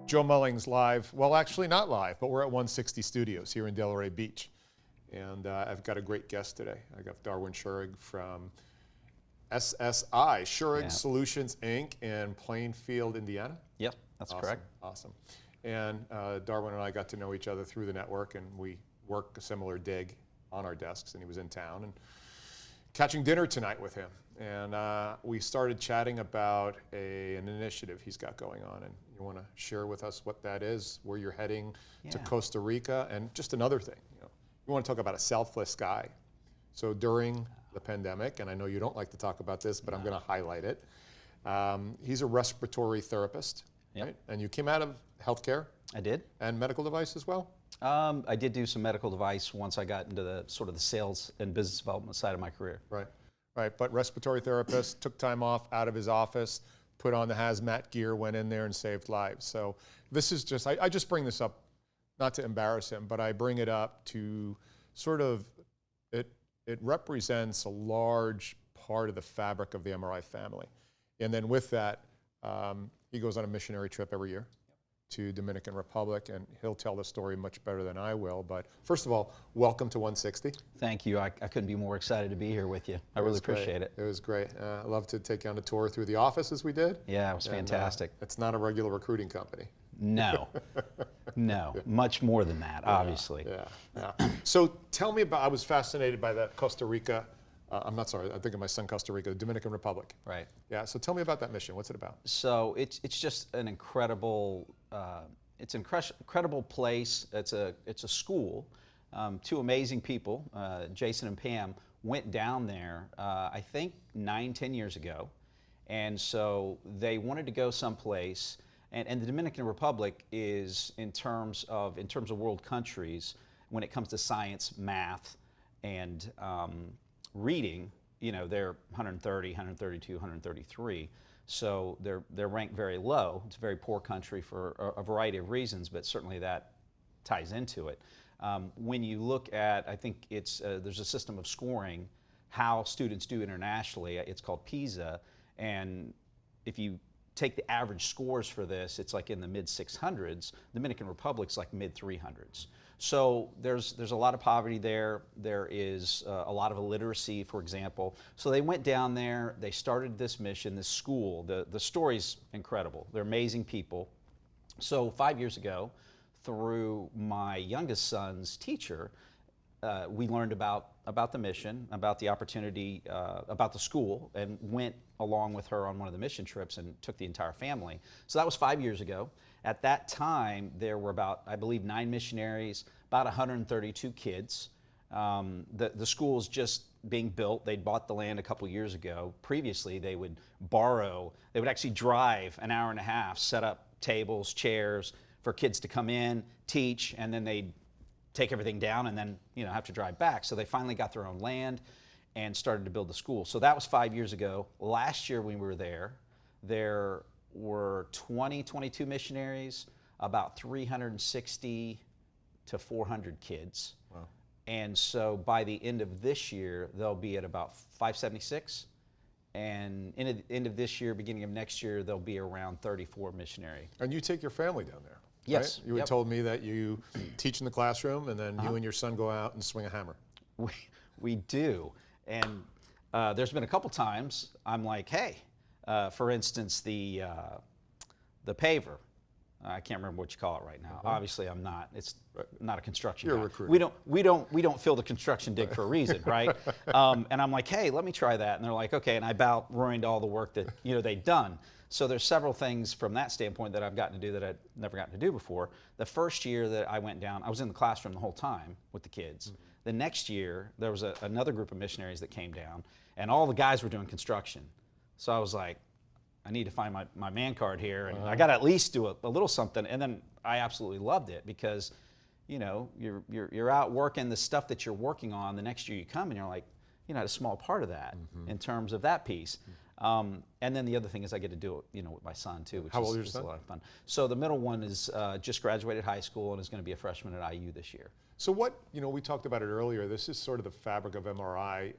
Joe Mullings live. Well, actually not live, but we're at 160 Studios here in Delray Beach. And I've got a great guest today. I got Darwin Shurig from SSI, Shurig Solutions, Inc. in Plainfield, Indiana. Yep, that's correct. Awesome. And Darwin and I got to know each other through the network, and we work a similar dig on our desks, and he was in town. And catching dinner tonight with him. And we started chatting about an initiative he's got going on. And you want to share with us what that is, where you're heading to Costa Rica, and just another thing. You want to talk about a selfless guy. So during the pandemic, and I know you don't like to talk about this, but I'm going to highlight it. He's a respiratory therapist, right? And you came out of healthcare. I did. And medical device as well? I did do some medical device once I got into the sort of the sales and business development side of my career. Right, right. But respiratory therapist, took time off out of his office, put on the hazmat gear, went in there and saved lives. So this is just, I just bring this up, not to embarrass him, but I bring it up to sort of, it represents a large part of the fabric of the MRI family. And then with that, he goes on a missionary trip every year to Dominican Republic, and he'll tell the story much better than I will. But first of all, welcome to 160. Thank you. I couldn't be more excited to be here with you. I really appreciate it. It was great. I love to take you on a tour through the office as we did. Yeah, it was fantastic. It's not a regular recruiting company. No, no, much more than that, obviously. Yeah. So tell me about, I was fascinated by that Costa Rica, I'm not sorry, I think of my son Costa Rica, the Dominican Republic. Right. Yeah, so tell me about that mission. What's it about? So it's just an incredible, incredible place. It's a school. Two amazing people, Jason and Pam, went down there, I think 9-10 years ago. And so they wanted to go someplace. And the Dominican Republic is, in terms of world countries, when it comes to science, math, and reading, they're 130, 132, 133. So they're ranked very low. It's a very poor country for a variety of reasons, but certainly that ties into it. When you look at, I think there's a system of scoring how students do internationally. It's called PISA, and if you take the average scores for this, it's like in the mid 600s. Dominican Republic's like mid 300s. So there's a lot of poverty there. There is a lot of illiteracy, for example. So they went down there. They started this mission, this school. The story's incredible. They're amazing people. So 5 years ago, through my youngest son's teacher, we learned about the mission, about the opportunity, about the school, and went along with her on one of the mission trips and took the entire family. So that was 5 years ago. At that time, there were about, I believe, 9 missionaries, about 132 kids. The school's just being built. They'd bought the land a couple years ago. Previously, they would actually drive an hour and a half, set up tables, chairs for kids to come in, teach, and then they'd take everything down and then have to drive back. So they finally got their own land and started to build the school. So that was 5 years ago. Last year when we were there were 22 missionaries, about 360 to 400 kids. Wow. And so by the end of this year, they'll be at about 576. And end of this year, beginning of next year, there'll be around 34 missionary. And you take your family down there? Yes. Right? You had told me that you teach in the classroom, and then you and your son go out and swing a hammer. We do. And there's been a couple times I'm like, hey, for instance, the paver. I can't remember what you call it right now. Obviously, I'm not. It's not a construction You're guy. a recruiter. We don't fill the construction dig for a reason, right? And I'm like, hey, let me try that. And they're like, okay. And I about ruined all the work that they'd done. So there's several things from that standpoint that I've gotten to do that I'd never gotten to do before. The first year that I went down, I was in the classroom the whole time with the kids. The next year, there was another group of missionaries that came down, and all the guys were doing construction. So I was like, I need to find my man card here, and I got to at least do a little something. And then I absolutely loved it because, you're out working the stuff that you're working on. The next year you come and you're like, a small part of that in terms of that piece. And then the other thing is I get to do it, with my son too, which is a lot of fun. So the middle one is just graduated high school and is going to be a freshman at IU this year. So what, we talked about it earlier, this is sort of the fabric of MRI.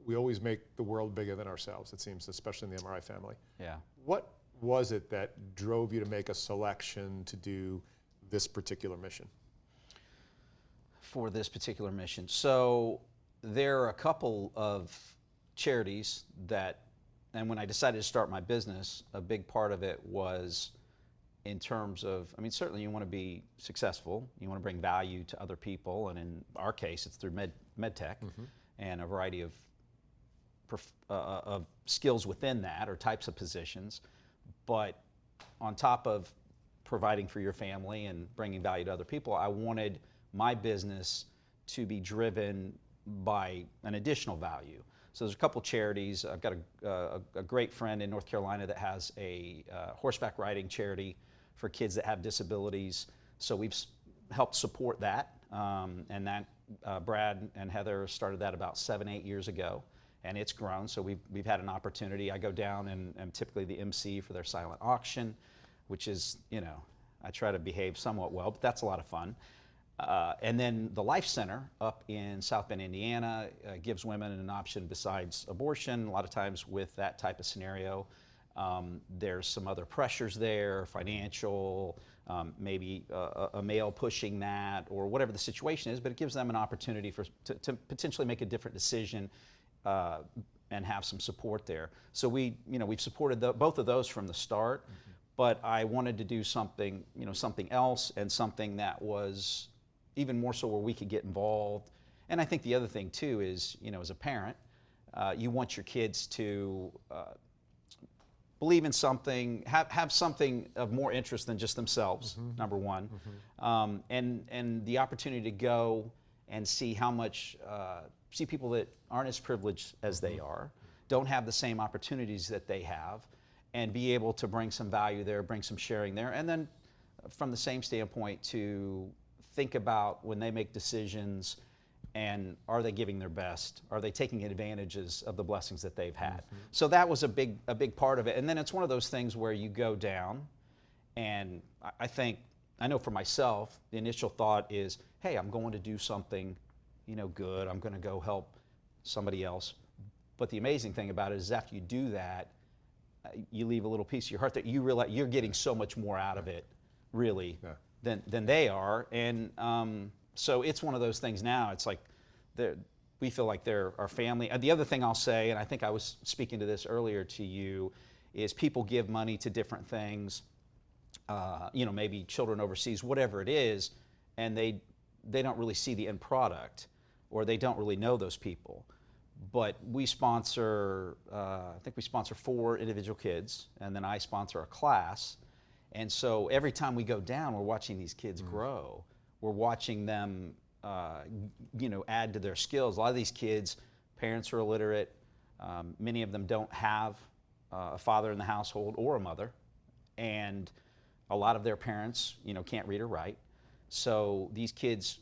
We always make the world bigger than ourselves, it seems, especially in the MRI family. Yeah. What was it that drove you to make a selection to do this particular mission? For this particular mission. So there are a couple of charities that, and when I decided to start my business, a big part of it was in terms of, I mean, certainly you want to be successful, you want to bring value to other people, and in our case, it's through med tech and a variety of skills within that or types of positions. But on top of providing for your family and bringing value to other people, I wanted my business to be driven by an additional value. So there's a couple charities. I've got a great friend in North Carolina that has a horseback riding charity for kids that have disabilities. So we've helped support that, and that Brad and Heather started that about 7-8 years ago, and it's grown. So we've had an opportunity. I go down and I'm typically the MC for their silent auction, which is, you know, I try to behave somewhat well, but that's a lot of fun. And then the Life Center up in South Bend, Indiana, gives women an option besides abortion. A lot of times with that type of scenario, there's some other pressures there, financial, maybe a male pushing that, or whatever the situation is, but it gives them an opportunity to potentially make a different decision and have some support there. So we've supported both of those from the start, but I wanted to do something, something else, and something that was even more so where we could get involved. And I think the other thing too is, as a parent, you want your kids to believe in something, have something of more interest than just themselves, number one. And the opportunity to go and see how much, see people that aren't as privileged as they are, don't have the same opportunities that they have, and be able to bring some value there, bring some sharing there. And then from the same standpoint to think about when they make decisions, and are they giving their best? Are they taking advantages of the blessings that they've had? So that was a big part of it. And then it's one of those things where you go down, and I know for myself, the initial thought is, hey, I'm going to do something, good. I'm going to go help somebody else. But the amazing thing about it is after you do that, you leave a little piece of your heart that you realize you're getting so much more out of it, really, than they are. And so it's one of those things now. It's like we feel like they're our family. The other thing I'll say, and I think I was speaking to this earlier to you, is people give money to different things, maybe children overseas, whatever it is, and they don't really see the end product, or they don't really know those people. But we sponsor, I think we sponsor 4 individual kids, and then I sponsor a class. And so every time we go down, we're watching these kids grow. We're watching them, add to their skills. A lot of these kids, parents are illiterate. Many of them don't have a father in the household or a mother. And a lot of their parents, can't read or write. So these kids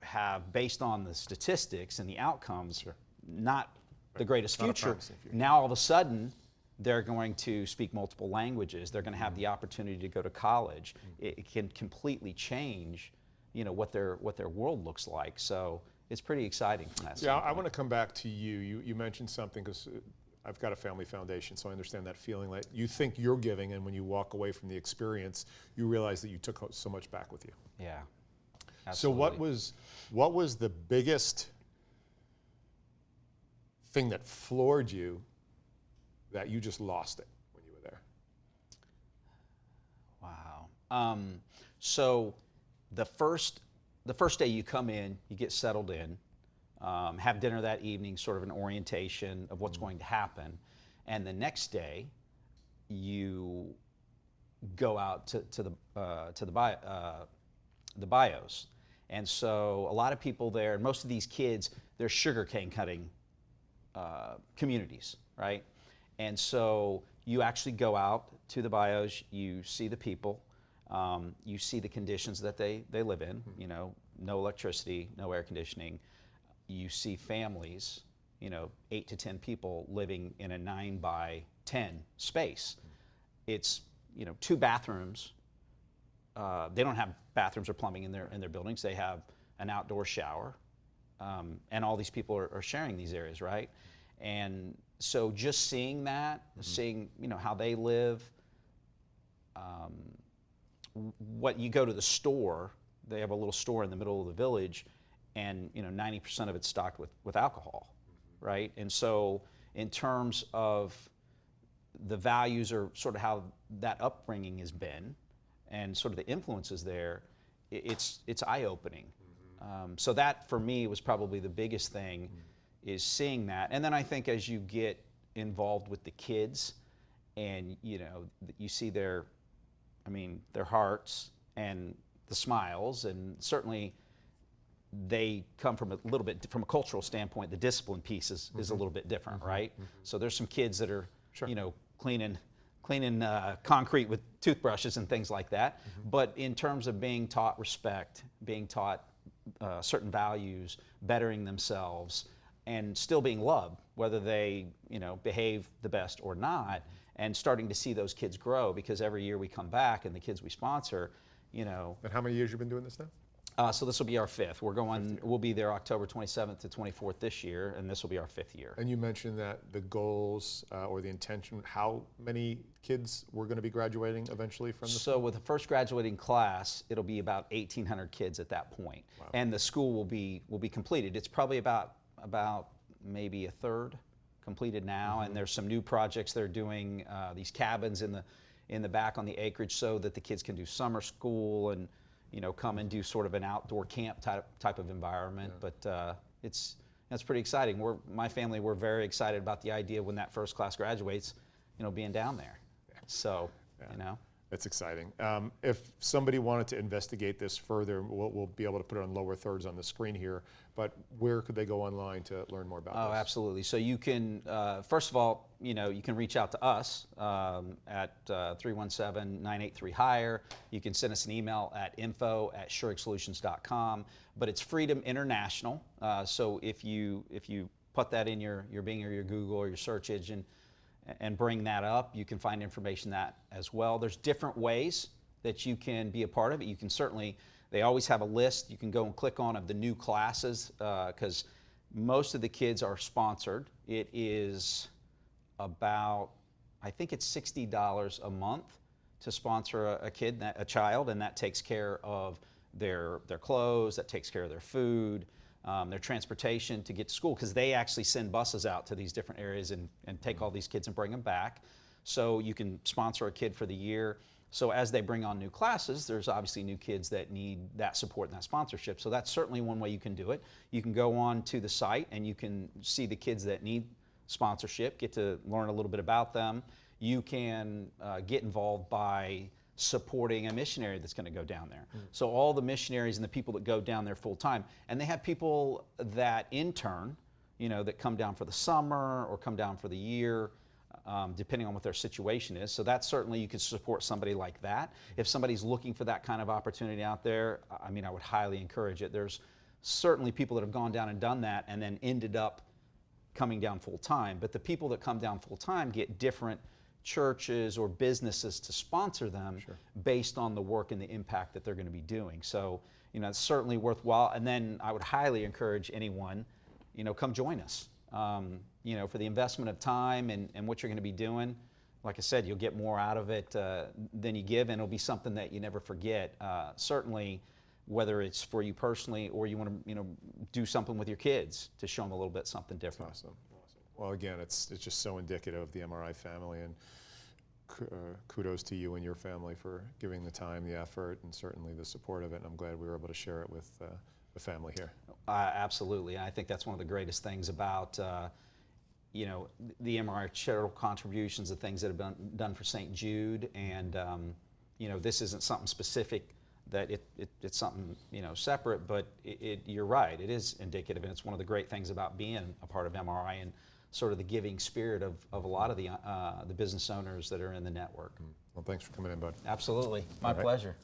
have, based on the statistics and the outcomes, not the greatest future. Now all of a sudden, they're going to speak multiple languages. They're going to have the opportunity to go to college. It can completely change, what their world looks like. So it's pretty exciting from that standpoint. I want to come back to you. You mentioned something, because I've got a family foundation, so I understand that feeling like you think you're giving, and when you walk away from the experience, you realize that you took so much back with you. Yeah, absolutely. So what was the biggest thing that floored you that you just lost it when you were there? Wow. So the first day you come in, you get settled in, have dinner that evening, sort of an orientation of what's going to happen, and the next day you go out to the bios. And so a lot of people there, and most of these kids, they're sugarcane cutting communities, right? And so you actually go out to the bios, you see the people, you see the conditions that they live in, no electricity, no air conditioning. You see families, 8 to 10 people living in a 9 by 10 space. It's, 2 bathrooms. They don't have bathrooms or plumbing in their buildings. They have an outdoor shower. And all these people are sharing these areas, right? And so just seeing that, seeing how they live, what you go to the store, they have a little store in the middle of the village, and 90% of it's stocked with alcohol, right? And so in terms of the values or sort of how that upbringing has been and sort of the influences there, it's eye-opening. So that for me was probably the biggest thing, is seeing that. And then I think as you get involved with the kids and you see their hearts and the smiles, and certainly they come from a little bit, from a cultural standpoint, the discipline piece is a little bit different, right? So there's some kids that are, cleaning concrete with toothbrushes and things like that. But in terms of being taught respect, being taught certain values, bettering themselves, and still being loved, whether they behave the best or not, and starting to see those kids grow, because every year we come back and the kids we sponsor, And how many years you've been doing this now? So this will be our fifth. We'll be there October 27th to 24th this year, and this will be our fifth year. And you mentioned that the goals or the intention, how many kids were going to be graduating eventually from this? So with the first graduating class, it'll be about 1,800 kids at that point. Wow. And the school will be completed. It's probably about maybe a third completed now, and there's some new projects they're doing, these cabins in the back on the acreage, so that the kids can do summer school and come and do sort of an outdoor camp type of environment. Yeah. But that's pretty exciting. My family, we're very excited about the idea when that first class graduates, being down there. So, It's exciting. If somebody wanted to investigate this further, we'll be able to put it on lower thirds on the screen here, but where could they go online to learn more about this? Oh, absolutely. So you can, first of all, you can reach out to us at 317-983-HIRE. You can send us an email at info@shurigsolutions.com, but it's Freedom International. So if you put that in your Bing or your Google or your search engine, and bring that up, you can find information that as well. There's different ways that you can be a part of it. You can certainly, they always have a list you can go and click on of the new classes, because most of the kids are sponsored. It is about, I think it's $60 a month to sponsor a child, and that takes care of their clothes, that takes care of their food, their transportation to get to school, because they actually send buses out to these different areas and take all these kids and bring them back. So you can sponsor a kid for the year. So as they bring on new classes, there's obviously new kids that need that support and that sponsorship. So that's certainly one way you can do it. You can go on to the site and you can see the kids that need sponsorship, get to learn a little bit about them. You can get involved by supporting a missionary that's going to go down there. So all the missionaries and the people that go down there full time, and they have people that intern, that come down for the summer or come down for the year, depending on what their situation is. So that's certainly, you could support somebody like that. If somebody's looking for that kind of opportunity out there, I would highly encourage it. There's certainly people that have gone down and done that and then ended up coming down full time. But the people that come down full time get different churches or businesses to sponsor them based on the work and the impact that they're going to be doing. So, it's certainly worthwhile. And then I would highly encourage anyone, come join us. For the investment of time and what you're going to be doing. Like I said, you'll get more out of it than you give, and it'll be something that you never forget. Certainly, whether it's for you personally or you want to, do something with your kids to show them a little bit something different. Awesome. Well, again, it's just so indicative of the MRI family, and kudos to you and your family for giving the time, the effort, and certainly the support of it. And I'm glad we were able to share it with the family here. Absolutely. I think that's one of the greatest things about the MRI charitable contributions, the things that have been done for St. Jude, and this isn't something specific, that it's something separate, but you're right, it is indicative, and it's one of the great things about being a part of MRI and sort of the giving spirit of a lot of the business owners that are in the network. Well, thanks for coming in, bud. Absolutely, my pleasure.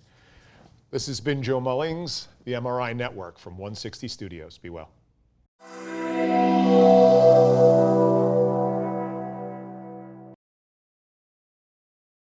This has been Joe Mullings, the MRI Network from 160 Studios. Be well.